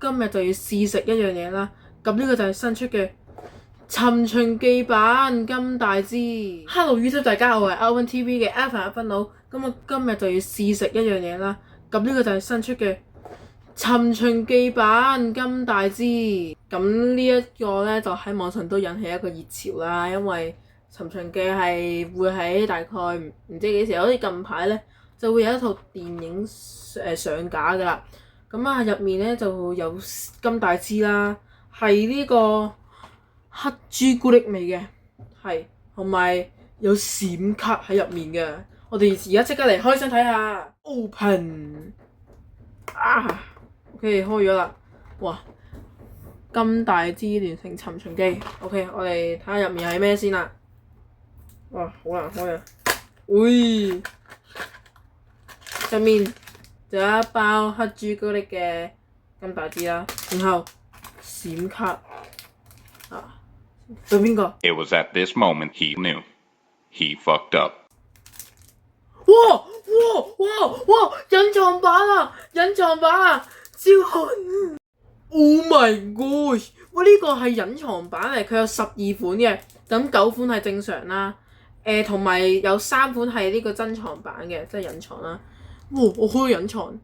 今日就要試食一樣嘢啦。咁呢個就係新出嘅尋秦記版金大支。Hello YouTube 大家好，我係 Alvin TV 嘅 Alvin 分佬。咁我今日就要試食一樣嘢啦。咁呢個就係新出嘅尋秦記版金大支。咁呢一個呢，就喺網上都引起一個熱潮啦，因為尋秦記係會喺大概唔知幾時，好似近排呢，就會有一套電影上架噶啦。咁啊入面呢，就有金大支啦，係呢個黑朱古力味嘅，係同埋有閃卡喺入面嘅。我哋而家即刻嚟開箱睇下。Open 啊 ，OK 開咗啦。哇！金大支聯乘尋秦記 ，OK 我哋睇下入面係咩先啦。哇，好難開啊！喂，入面就有一包黑朱古力嘅金大支啦，然後閃卡啊，對邊個 It was at this moment he knew. He fucked up. 哇！隱藏版啊！隱藏版啊！超好 ！Oh my god！哇，呢個係隱藏版嚟，佢有12款嘅，咁9款係正常啦。同埋有3款係呢個珍藏版嘅，即係隱藏啦。哇！我開隱藏，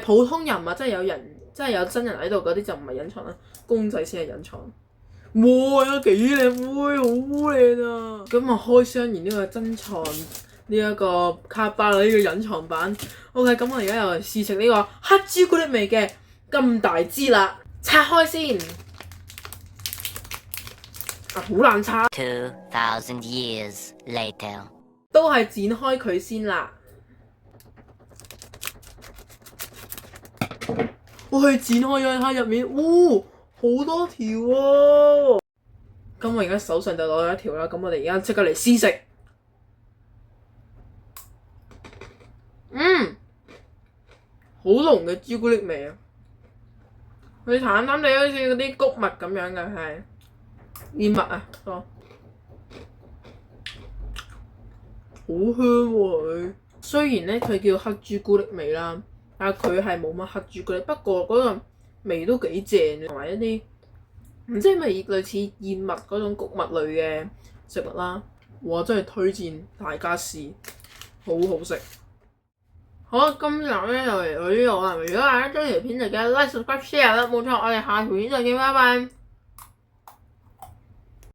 普通人物即係有人，即係有真人喺度嗰啲就唔係隱藏啦，公仔先係隱藏。哇！有幾靚妹，好靚啊！咁啊開箱完呢個珍藏呢一個卡巴呢個隱藏版 ，OK， 咁我而家又嚟試食呢個黑朱古力味嘅金大支啦，拆開先。啊，好難拆。2,000 years later， 都係剪開佢先啦。我去剪開咗睇入面，好多條喎。咁我而家手上就攞咗一條啦，咁我哋而家即刻嚟試食。好濃嘅朱古力味啊！佢淡淡地好似嗰啲穀物咁樣嘅，係燕麥啊，好香喎佢。雖然咧佢叫黑朱古力味啦，但係佢係冇乜黑朱古力，不過嗰個味都幾正，同埋一啲唔知係咪類似燕麥嗰種穀物類嘅食物啦。我真係推薦大家試，好好食。好，今集咧就嚟到呢度啦。如果大家中意條片就記得 like、subscribe、share 啦。冇錯，我哋下條片再見，拜拜。